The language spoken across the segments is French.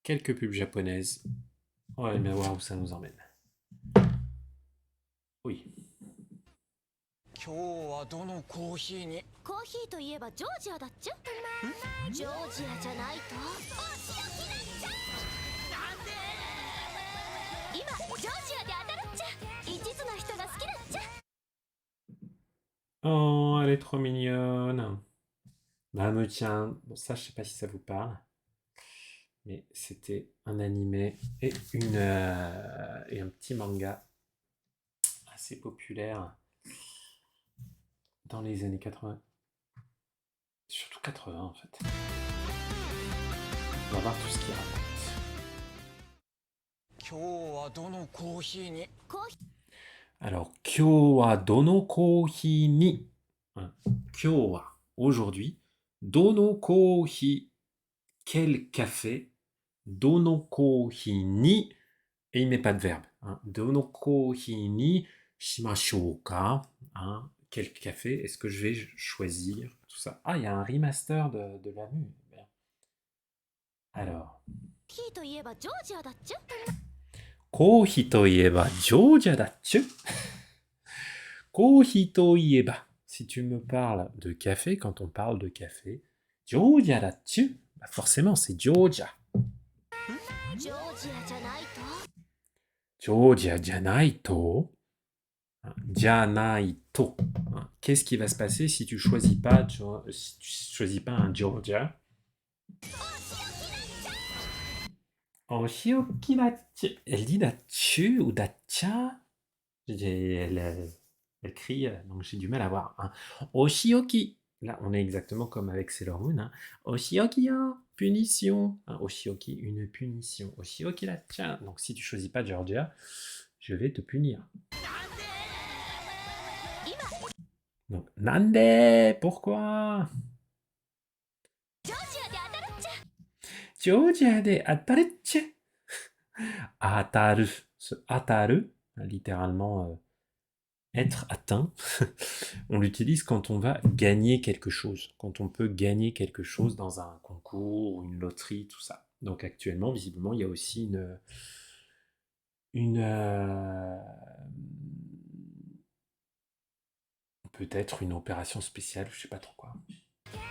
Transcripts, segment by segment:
quelques pubs japonaises. On va bien voir où ça nous emmène. Oui. 今日はどのコーヒーにコーヒーといえばジョージアだっちゃジョージアじゃないと今ジョージアで当たるっちゃ一途な人が好きだっちゃ Oh, elle est trop mignonne. Nano-chan. Bon, ça, je sais pas si ça vous parle. Mais c'était un animé et un petit manga assez populaire dans les années 80. Surtout 80 en fait. On va voir tout ce qu'il raconte. 今日はどのコーヒーに コーヒ Alors, kyo wa dono kohi ni. Kyo wa, aujourd'hui. Dono kohi, quel café. Dono kohi ni, et il met pas de verbe. Dono kohi ni shimashou ka. Quel café est-ce que je vais choisir? Tout ça. Ah, il y a un remaster de la mu. Alors. ーといえばジョージアだっちゃ Kohi to ieba Georgia dachu. Kohi to ieba. Si tu me parles de café, quand on parle de café, Georgia dachu, bah forcément c'est Georgia. ジョージアじゃないと Georgia janai to. Janai to. Qu'est-ce qui va se passer si tu choisis pas, si tu choisis pas un Georgia? Oshioki dachu. Elle dit dachu ou dacha? Elle crie, donc j'ai du mal à voir. Oshioki. Là, on est exactement comme avec Sailor Moon. Oshioki yo, punition. Oshioki, une punition. Oshioki la tiens. Donc si tu choisis pas Georgia, je vais te punir. Donc, Nande, pourquoi? ジョージアで当たるっちゃ Georgia de ataruche. Ataru. Ce ataru, littéralement être atteint, on l'utilise quand on va gagner quelque chose, quand on peut gagner quelque chose dans un concours ou une loterie, tout ça. Donc actuellement, visiblement, il y a aussi peut-être une opération spéciale, je sais pas trop quoi.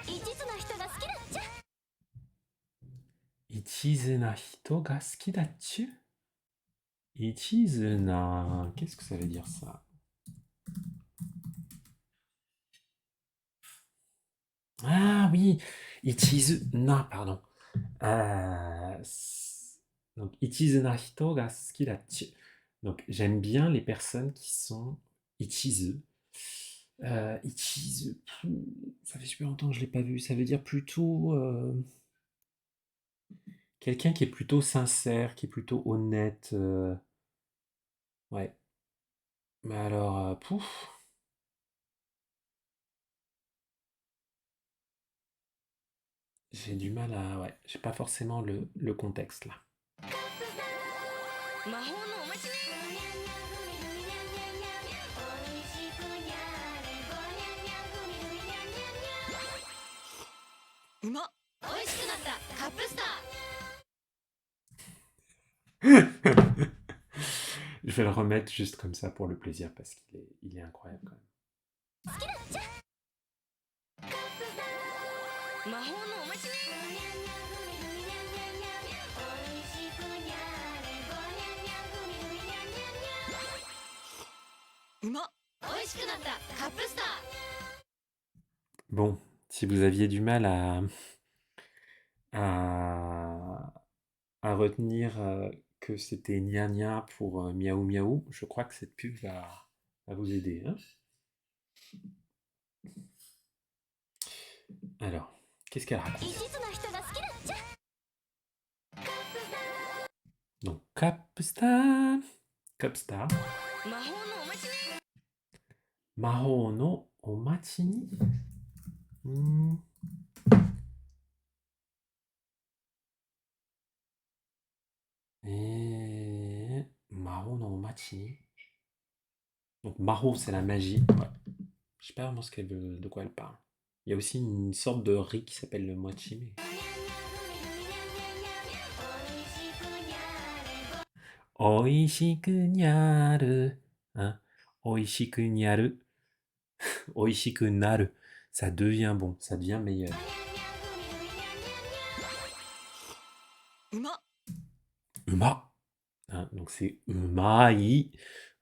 一途な人が好きだっちゃ Ichizuna hito ga suki dachu? Ichizuna, qu'est-ce que ça veut dire ça? Ah oui, Ichizuna, pardon. Donc, Ichizuna hito ga suki dachu. Donc, j'aime bien les personnes qui sont ichizu. Ichizu, ça fait super longtemps que je l'ai pas vu. Ça veut dire plutôt quelqu'un qui est plutôt sincère, qui est plutôt honnête. Ouais. Mais alors, pouf. J'ai du mal à. Ouais, j'ai pas forcément le contexte là. 魔法のおまじねうまっ美味しくなったカップスター Je vais le remettre juste comme ça pour le plaisir parce qu'il est incroyable quand même. 好きだっちゃ魔法のおまじねうまっ美味しくなったカップスター Bon, si vous aviez du mal à, à retenir que c'était Nia Nia pour Miaou Miaou, je crois que cette pub va vous aider. Alors, qu'est-ce qu'elle raconte? 一途な人が好きだっちゃ Donc, Capstar. Capstar. 魔法のおまじね Maho no omachi ni. Et Maho no omachi ni. Donc, Maho, c'est la magie. Ouais. Je sais pas vraiment de quoi elle parle. Il y a aussi une sorte de riz qui s'appelle le mochi. Mais... Oishiku nyaru. Hein? Oishiku nyaru. Oishiku naru. Ça devient bon, ça devient meilleur. うまっ Uma. Hein, donc c'est umai.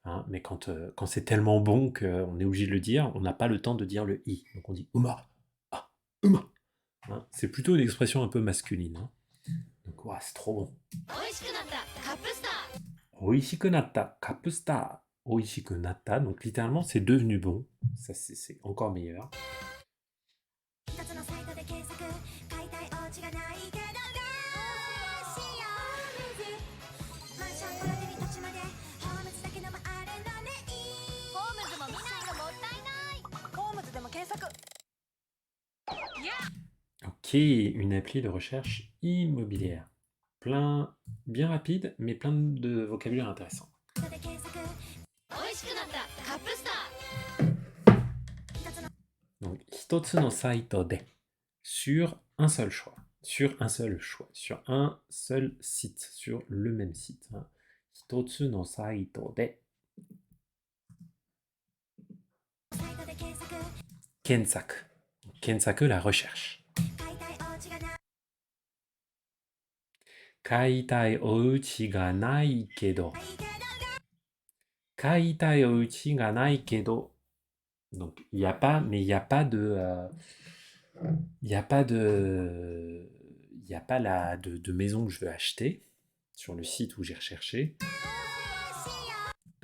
Hein, mais quand c'est tellement bon qu'on est obligé de le dire, on n'a pas le temps de dire le i. Donc on dit uma. Ah, uma. Hein, c'est plutôt une expression un peu masculine. Hein. Donc ouah, c'est trop bon. 美味しくなったカップスター Oishiku natta kapusta. Oishiku natta. Donc littéralement, c'est devenu bon. Ça, c'est encore meilleur. 一つのサイトで検索買いたいお家がないけど嬉しいよマンションから出に土地までホームズだけのもあるのねホームズも見ないのもったいないホームズでも検索 Ok, une appli de recherche immobilière. Plein, bien rapide, mais plein de vocabulaire intéressant. で検索美味しくなったカップスター Donc, hitotsu no saito de. Sur un seul choix. Sur un seul choix. Sur un seul site. Sur le même site. Hein. Hitotsu no saito de. サイトで検索 Kensaku. Kensaku, la recherche. 買いたいお家がないけど Kaitai ouchi ga nai kedo. Donc, il n'y a pas, mais il n'y a pas de. Il n'y a pas de. Il n'y a pas de maison que je veux acheter sur le site où j'ai recherché.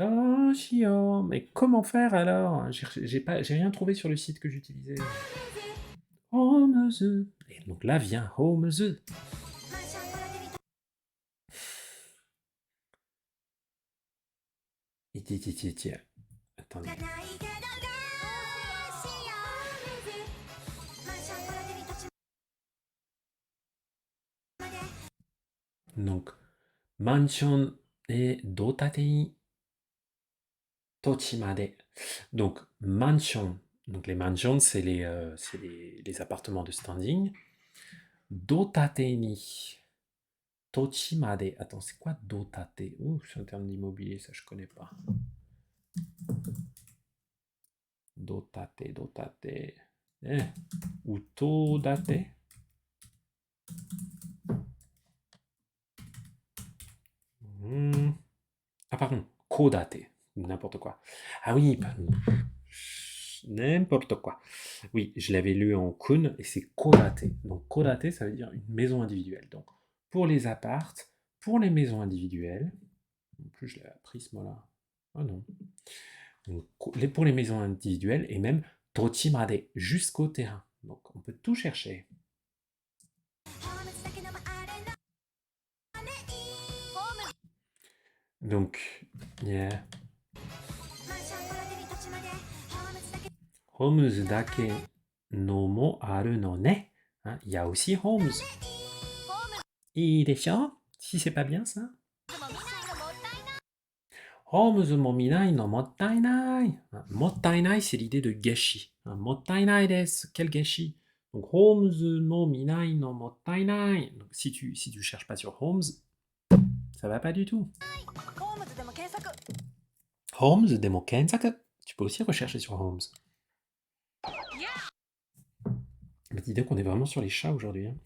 Oh, Shio, mais comment faire alors? J'ai rien trouvé sur le site que j'utilisais. Homezu. Et donc là vient Homezu. Iti. Attendez. Donc, mansion et dotate ni tochimade. Donc, mansion. Donc, les mansions, c'est les appartements de standing. Dotate ni tochimade. Attends, c'est quoi dotate? Ouh, c'est un terme d'immobilier, ça je connais pas. Dotate. Ou todate? Ah, pardon, kodate. N'importe quoi. Ah oui, pardon. N'importe quoi. Oui, je l'avais lu en kun et c'est kodate. Donc kodate, ça veut dire une maison individuelle. Donc pour les appartes, pour les maisons individuelles. En plus, je l'avais appris ce mot-là. Oh non. Donc, pour les maisons individuelles et même tochimade, jusqu'au terrain. Donc on peut tout chercher. Donc, yeah. Homes dake no mo aru no ne. Hein, il y a aussi homes. Il est chiant, si c'est pas bien ça. Homes mo minai no mottainai. Hein, mottainai, c'est l'idée de gâchis. Hein, mottainai desu, quel gâchis. Donc, homes mo minai no mottainai. Donc, si tu cherches pas sur homes, ça va pas du tout. Homes demo kensaku. Tu peux aussi rechercher sur homes. Mais dis donc qu'on est vraiment sur les chats aujourd'hui. Hein.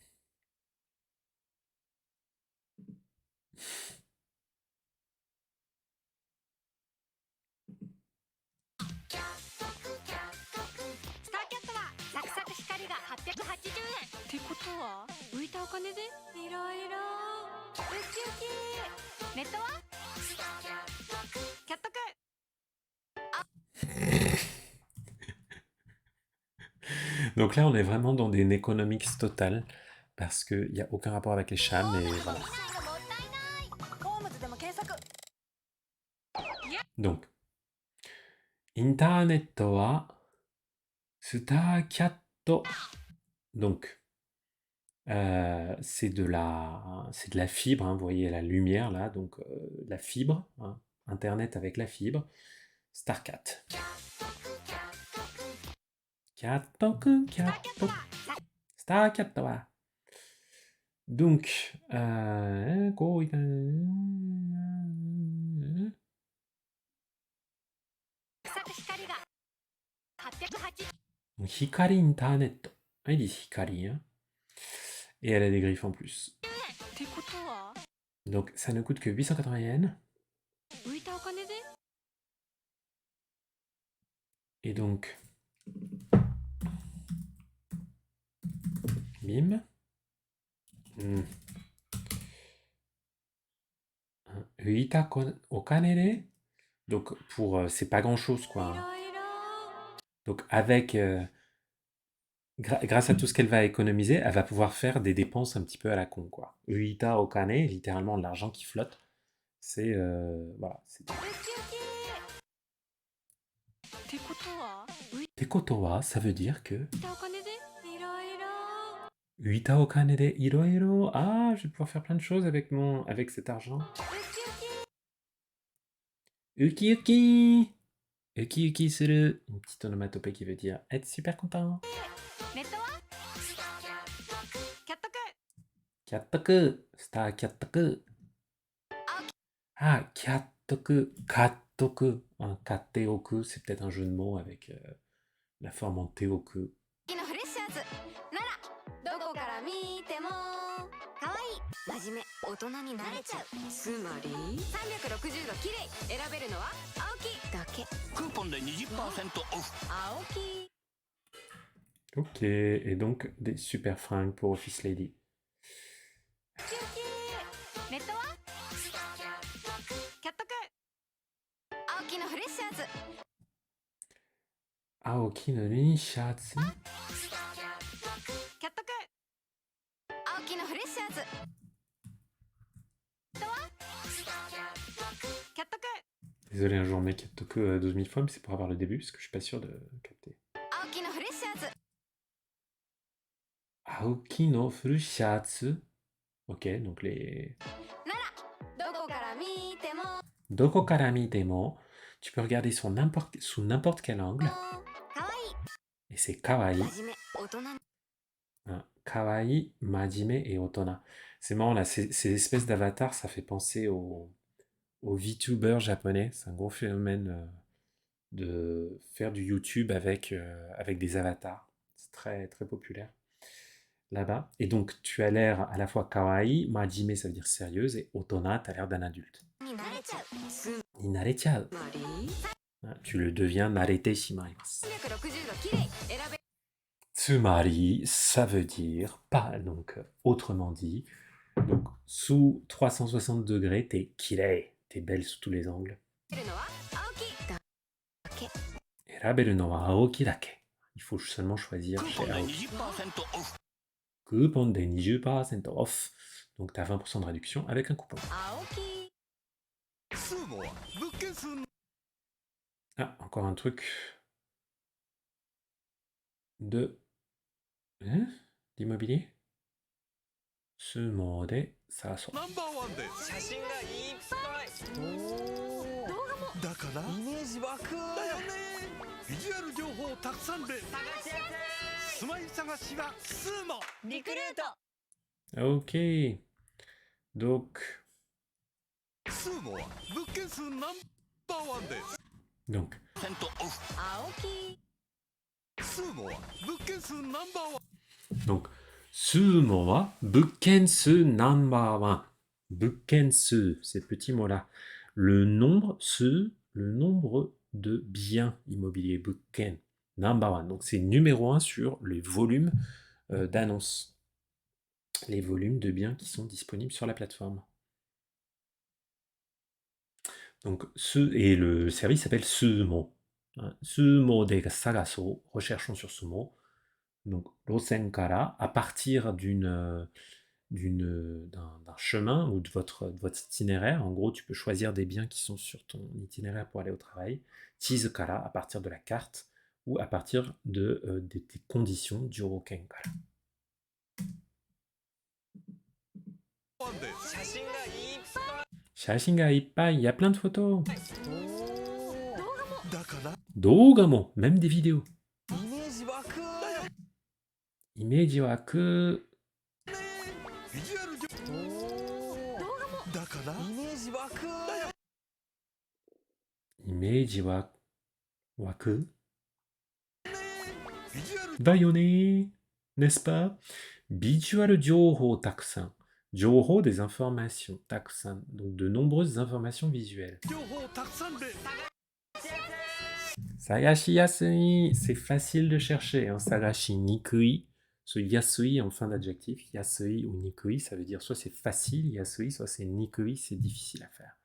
Donc là, on est vraiment dans des economics totales parce qu'il n'y a aucun rapport avec les chats, mais voilà. Donc, Internet wa Starcat. Donc, c'est de la fibre, hein, vous voyez la lumière là, donc la fibre, hein, Internet avec la fibre, Starcat. Kyatoku. Starcat wa. Donc, Donc, Hikari Internet. Ah, il dit Hikari, hein. Et elle a des griffes en plus. Donc, ça ne coûte que 880 yens. Et donc, bim. Hmm. Uita okane de. Donc, c'est pas grand chose, quoi, hein. Donc, avec, grâce à tout ce qu'elle va économiser, elle va pouvoir faire des dépenses un petit peu à la con, quoi. Uita okane, littéralement de l'argent qui flotte. C'est, voilà. Tekoto ça veut dire que. Uita okane de iroiro. Ah, je vais pouvoir faire plein de choses avec cet argent. Uki uki. Uki uki suru. Une petite onomatopée qui veut dire être super content. Kyattoku. Star kyattoku. Ah, kyattoku. Kattoku. Katteoku, c'est peut-être un jeu de mots avec la forme en teoku. Ok, et donc des super fringues pour Office Lady. Aoki no Nishatsu. Désolé, un jour, mec, Toku 12 000 fois, mais c'est pour avoir le début, parce que je suis pas sûr de capter. Aoki no Furushatsu. Ok, donc les. Doko kara mitemo. Tu peux regarder sous n'importe quel angle. Et c'est kawaii. Hein, kawaii, majime et otona. C'est marrant, là, ces espèces d'avatars, ça fait penser aux VTubers japonais. C'est un gros phénomène de faire du YouTube avec des avatars. C'est très, très populaire là-bas. Et donc, tu as l'air à la fois kawaii, majime, ça veut dire sérieuse, et otona, tu as l'air d'un adulte. Ninarechau. Tu le deviens narete shimaimasu. Tsumari, ça veut dire pas, donc autrement dit, donc sous 360 degrés, t'es kirei, t'es belle sous tous les angles. Eraberu no wa aoki dake. Il faut seulement choisir chez Aoki. Coupon de 20% off. Donc t'as 20% de réduction avec un coupon. Ah, encore un truc de... Hein, d'immobilier. Sumo de Saso. Ok. Donc... Donc, sumo wa bukkensu number one. Bukkensu, ces petits mots-là. Le nombre de biens immobiliers, bukken, number one. Donc, c'est numéro 1 sur les volumes d'annonces. Les volumes de biens qui sont disponibles sur la plateforme. Donc, et le service s'appelle Sumo. Sumo de Sagaso, recherchons sur Sumo. Donc, Rosen Kara, à partir d'un chemin ou de votre itinéraire, en gros, tu peux choisir des biens qui sont sur ton itinéraire pour aller au travail. Chizukara, à partir de la carte, ou à partir des conditions du Roken Kara. Shashinga ippai, il y a plein de photos. Dogamo, même des vidéos. Imeji waku. Imeji wa Waku. ビジュアル Da yo ne, n'est-ce pas? Visual Joho takusan. Joho, des informations. Takusan, donc de nombreuses informations visuelles. 情報たくさんで Sagashi yasui, c'est facile de chercher. Hein. Sagashi nikui, ce yasui en fin d'adjectif. Yasui ou nikui, ça veut dire soit c'est facile, yasui, soit c'est nikui, c'est difficile à faire.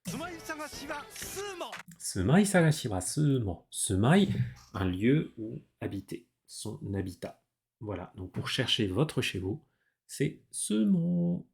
住まい探しはスーモ Sumai sagashi wa sumo. Sumai, un lieu où habiter, son habitat. Voilà, donc pour chercher votre chez vous, c'est sumo.